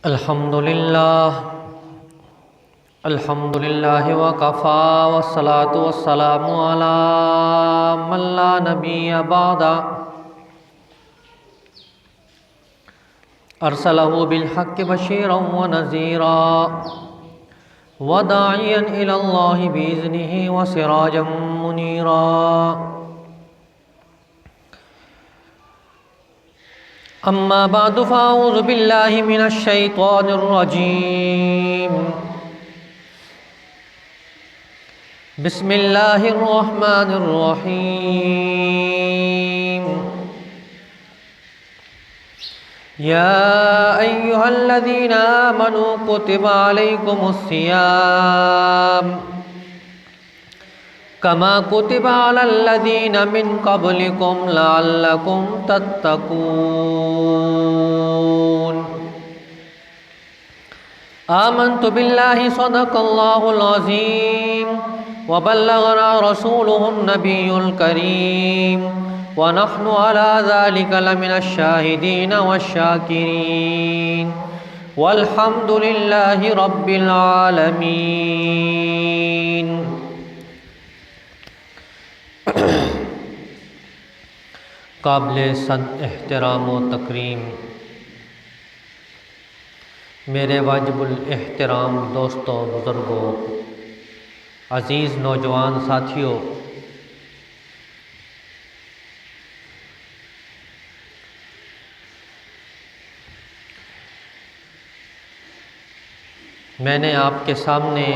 الحمدللہ وکفا والصلاة والسلام علی من لا نبی بعد ارسلہ بالحق بشیرا ونذیرا وداعیا الی اللہ بإذنہ وسراجا منیرا اما بعد فاعوذ باللہ من الشیطان الرجیم بسم اللہ الرحمن الرحیم یا ایہا الذین آمنوا کتب علیکم الصیام کما کتب علی الذین من قبلکم لعلکم تتقون آمنت باللہ صدق اللہ العظیم وبلغنا رسوله النبی الکریم ونحن على ذلك لمن الشاہدین والشاکرین والحمد للہ رب العالمین۔ قابل صد احترام و تکریم میرے واجب الاحترام دوستوں، بزرگوں، عزیز نوجوان ساتھیوں، میں نے آپ کے سامنے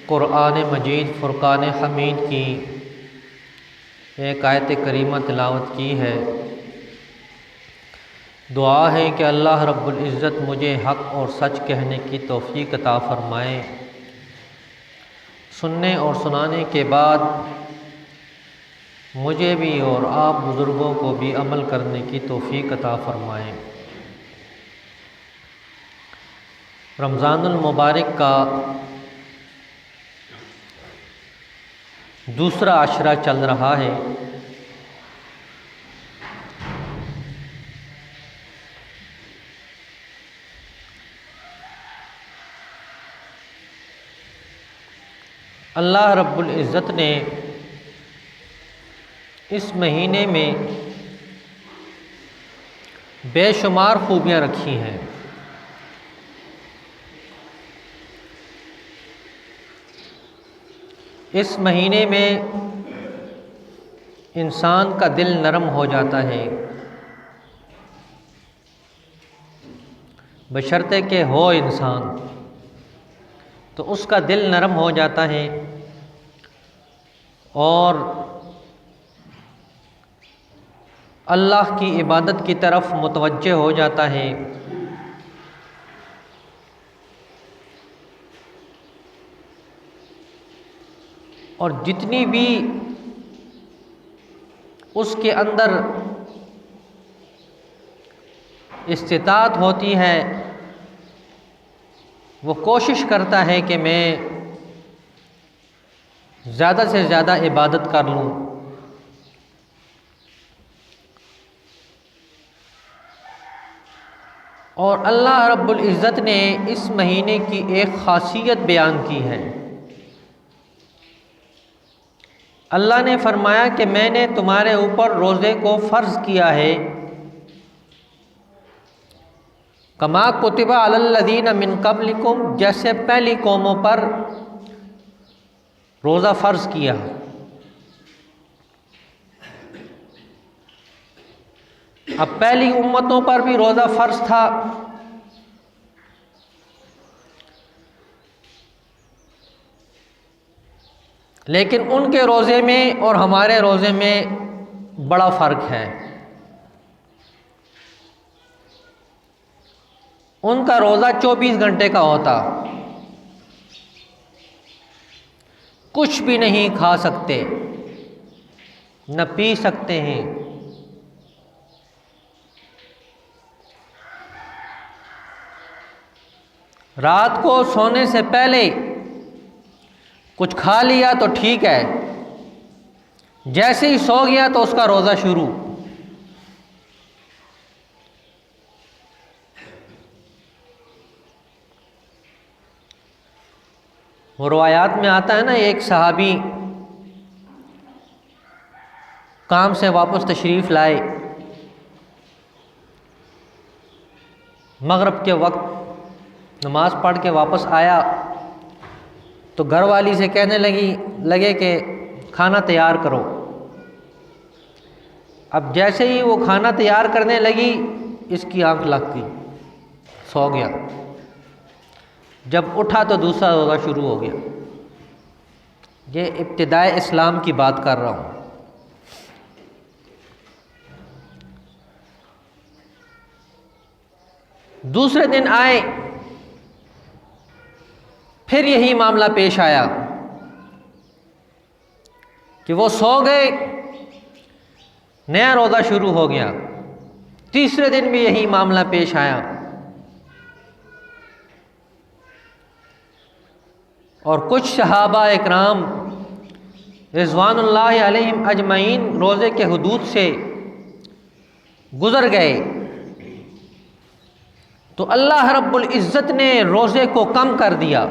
قرآن مجید فرقان حمید کی ایک آیت کریمہ تلاوت کی ہے۔ دعا ہے کہ اللہ رب العزت مجھے حق اور سچ کہنے کی توفیق عطا فرمائے، سننے اور سنانے کے بعد مجھے بھی اور آپ بزرگوں کو بھی عمل کرنے کی توفیق عطا فرمائے۔ رمضان المبارک کا دوسرا عشرہ چل رہا ہے۔ اللہ رب العزت نے اس مہینے میں بے شمار خوبیاں رکھی ہیں۔ اس مہینے میں انسان کا دل نرم ہو جاتا ہے، بشرطے کہ ہو انسان تو اس کا دل نرم ہو جاتا ہے اور اللہ کی عبادت کی طرف متوجہ ہو جاتا ہے۔ اور جتنی بھی اس کے اندر استطاعت ہوتی ہے وہ کوشش کرتا ہے کہ میں زیادہ سے زیادہ عبادت کر لوں۔ اور اللہ رب العزت نے اس مہینے کی ایک خاصیت بیان کی ہے۔ اللہ نے فرمایا کہ میں نے تمہارے اوپر روزے کو فرض کیا ہے، کما کتب علی الذین من قبلکم، جیسے پہلی قوموں پر روزہ فرض کیا۔ اب پہلی امتوں پر بھی روزہ فرض تھا، لیکن ان کے روزے میں اور ہمارے روزے میں بڑا فرق ہے۔ ان کا روزہ 24 گھنٹے کا ہوتا، کچھ بھی نہیں کھا سکتے، نہ پی سکتے ہیں۔ رات کو سونے سے پہلے کچھ کھا لیا تو ٹھیک ہے، جیسے ہی سو گیا تو اس کا روزہ شروع۔ وہ روایات میں آتا ہے نا، ایک صحابی کام سے واپس تشریف لائے، مغرب کے وقت نماز پڑھ کے واپس آیا تو گھر والی سے کہنے لگے کہ کھانا تیار کرو۔ اب جیسے ہی وہ کھانا تیار کرنے لگی، اس کی آنکھ لگ گئی، سو گیا۔ جب اٹھا تو دوسرا روزہ شروع ہو گیا۔ یہ ابتدائے اسلام کی بات کر رہا ہوں۔ دوسرے دن آئے، پھر یہی معاملہ پیش آیا کہ وہ سو گئے، نیا روزہ شروع ہو گیا۔ تیسرے دن بھی یہی معاملہ پیش آیا، اور کچھ صحابہ اکرام رضوان اللہ علیہم اجمعین روزے کے حدود سے گزر گئے، تو اللہ رب العزت نے روزے کو کم کر دیا۔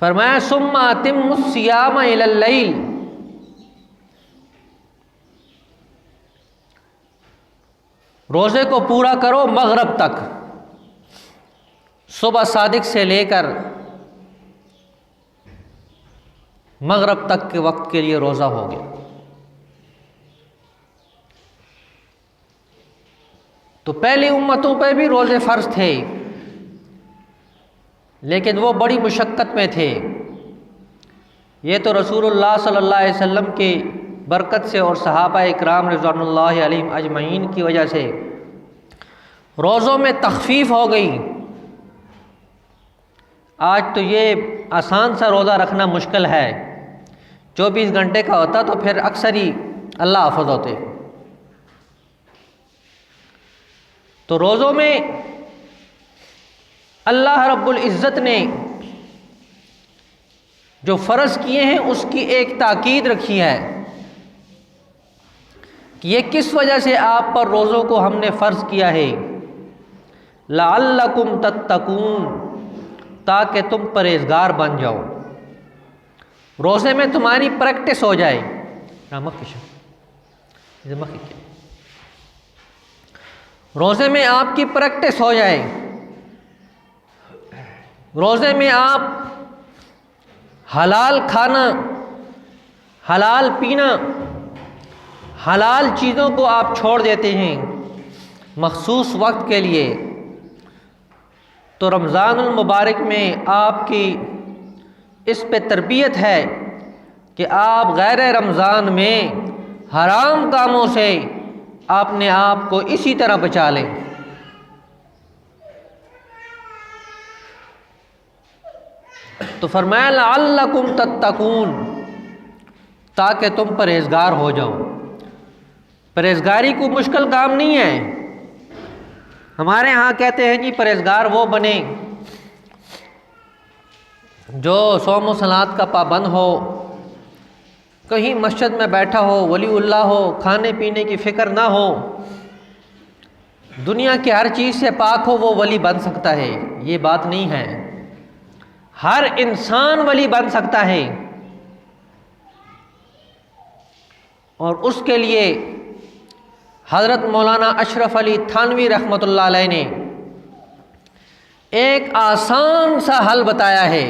فرمایا ثم اتموا الصیام الی اللیل، روزے کو پورا کرو مغرب تک، صبح صادق سے لے کر مغرب تک کے وقت کے لیے روزہ ہو گیا۔ تو پہلی امتوں پہ بھی روزے فرض تھے، لیکن وہ بڑی مشقت میں تھے۔ یہ تو رسول اللہ صلی اللہ علیہ وسلم کی برکت سے اور صحابہ اکرام رضوان اللہ علیہم اجمعین کی وجہ سے روزوں میں تخفیف ہو گئی۔ آج تو یہ آسان سا روزہ رکھنا مشکل ہے، 24 گھنٹے کا ہوتا تو پھر اکثر ہی اللہ حافظ ہوتے۔ تو روزوں میں اللہ رب العزت نے جو فرض کیے ہیں اس کی ایک تاکید رکھی ہے کہ یہ کس وجہ سے آپ پر روزوں کو ہم نے فرض کیا ہے، لعلکم تتقون، تاکہ تم پرہیزگار بن جاؤ، روزے میں تمہاری پریکٹس ہو جائے۔ روزے میں آپ کی پریکٹس ہو جائے، روزے میں آپ حلال کھانا، حلال پینا، حلال چیزوں کو آپ چھوڑ دیتے ہیں مخصوص وقت کے لیے، تو رمضان المبارک میں آپ کی اس پہ تربیت ہے کہ آپ غیر رمضان میں حرام کاموں سے اپنے آپ کو اسی طرح بچا لیں۔ تو فرمایا لعلکم تتقون، تاکہ تم پرہیزگار ہو جاؤ۔ پرہیزگاری کو مشکل کام نہیں ہے۔ ہمارے ہاں کہتے ہیں جی پرہیزگار وہ بنے جو صوم و صلات کا پابند ہو، کہیں مسجد میں بیٹھا ہو، ولی اللہ ہو، کھانے پینے کی فکر نہ ہو، دنیا کی ہر چیز سے پاک ہو، وہ ولی بن سکتا ہے۔ یہ بات نہیں ہے، ہر انسان ولی بن سکتا ہے، اور اس کے لیے حضرت مولانا اشرف علی تھانوی رحمۃ اللہ علیہ نے ایک آسان سا حل بتایا ہے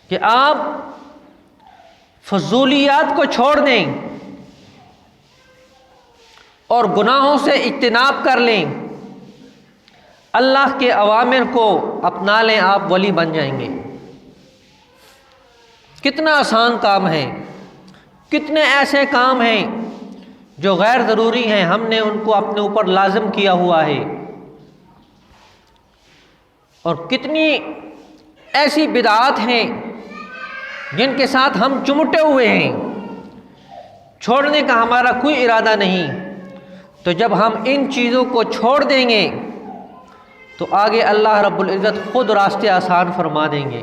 کہ آپ فضولیات کو چھوڑ دیں اور گناہوں سے اجتناب کر لیں، اللہ کے اوامر کو اپنا لیں، آپ ولی بن جائیں گے۔ کتنا آسان کام ہے، کتنے ایسے کام ہیں جو غیر ضروری ہیں، ہم نے ان کو اپنے اوپر لازم کیا ہوا ہے، اور کتنی ایسی بدعات ہیں جن کے ساتھ ہم چمٹے ہوئے ہیں، چھوڑنے کا ہمارا کوئی ارادہ نہیں۔ تو جب ہم ان چیزوں کو چھوڑ دیں گے تو آگے اللہ رب العزت خود راستے آسان فرما دیں گے۔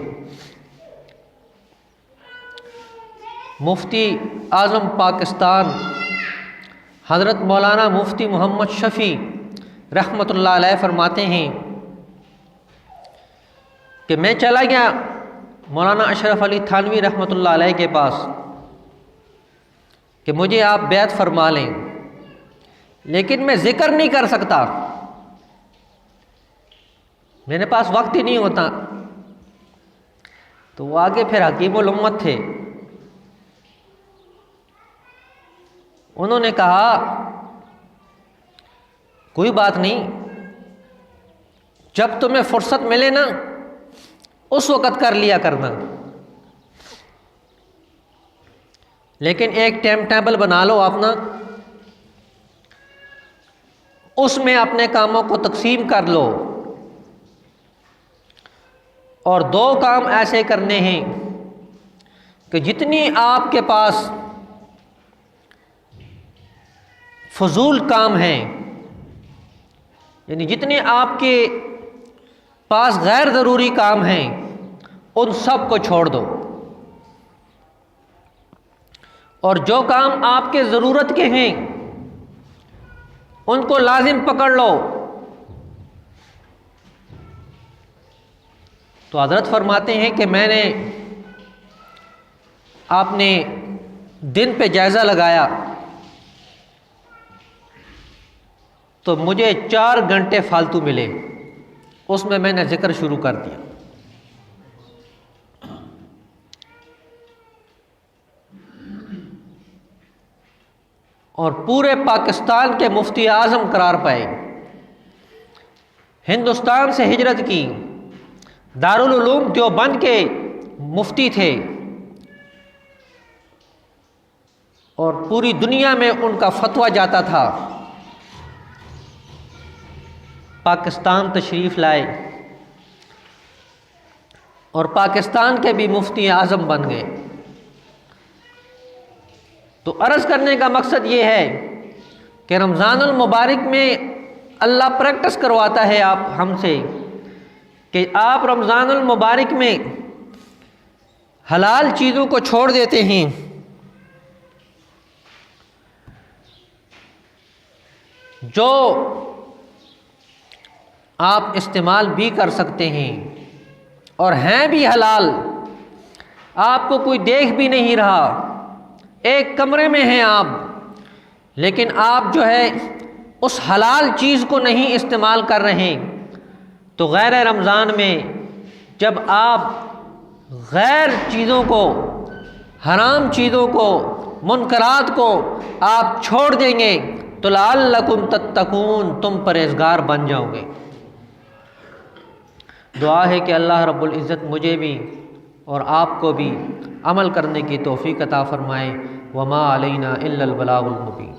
مفتی اعظم پاکستان حضرت مولانا مفتی محمد شفیع رحمۃ اللہ علیہ فرماتے ہیں کہ میں چلا گیا مولانا اشرف علی تھانوی رحمۃ اللہ علیہ کے پاس کہ مجھے آپ بیعت فرما لیں، لیکن میں ذکر نہیں کر سکتا، میرے پاس وقت ہی نہیں ہوتا۔ تو وہ آگے پھر حکیم الامت تھے، انہوں نے کہا کوئی بات نہیں، جب تمہیں فرصت ملے نا اس وقت کر لیا کرنا، لیکن ایک ٹائم ٹیبل بنا لو اپنا، اس میں اپنے کاموں کو تقسیم کر لو، اور 2 کام ایسے کرنے ہیں کہ جتنی آپ کے پاس فضول کام ہیں، یعنی جتنے آپ کے پاس غیر ضروری کام ہیں ان سب کو چھوڑ دو، اور جو کام آپ کے ضرورت کے ہیں ان کو لازم پکڑ لو۔ تو حضرت فرماتے ہیں کہ میں نے آپ نے دن پہ جائزہ لگایا تو مجھے 4 گھنٹے فالتو ملے، اس میں نے ذکر شروع کر دیا۔ اور پورے پاکستان کے مفتی اعظم قرار پائے، ہندوستان سے ہجرت کی، دارالعلوم دیوبند کے مفتی تھے، اور پوری دنیا میں ان کا فتویٰ جاتا تھا، پاکستان تشریف لائے اور پاکستان کے بھی مفتی اعظم بن گئے۔ تو عرض کرنے کا مقصد یہ ہے کہ رمضان المبارک میں اللہ پریکٹس کرواتا ہے آپ ہم سے کہ آپ رمضان المبارک میں حلال چیزوں کو چھوڑ دیتے ہیں، جو آپ استعمال بھی کر سکتے ہیں اور ہیں بھی حلال، آپ کو کوئی دیکھ بھی نہیں رہا، ایک کمرے میں ہیں آپ، لیکن آپ جو ہے اس حلال چیز کو نہیں استعمال کر رہے۔ تو غیر رمضان میں جب آپ غیر چیزوں کو، حرام چیزوں کو، منکرات کو آپ چھوڑ دیں گے تو لعلکم تتقون، تم پرہیزگار بن جاؤ گے۔ دعا ہے کہ اللہ رب العزت مجھے بھی اور آپ کو بھی عمل کرنے کی توفیق عطا فرمائے۔ وما علینا الا البلاغ المبین۔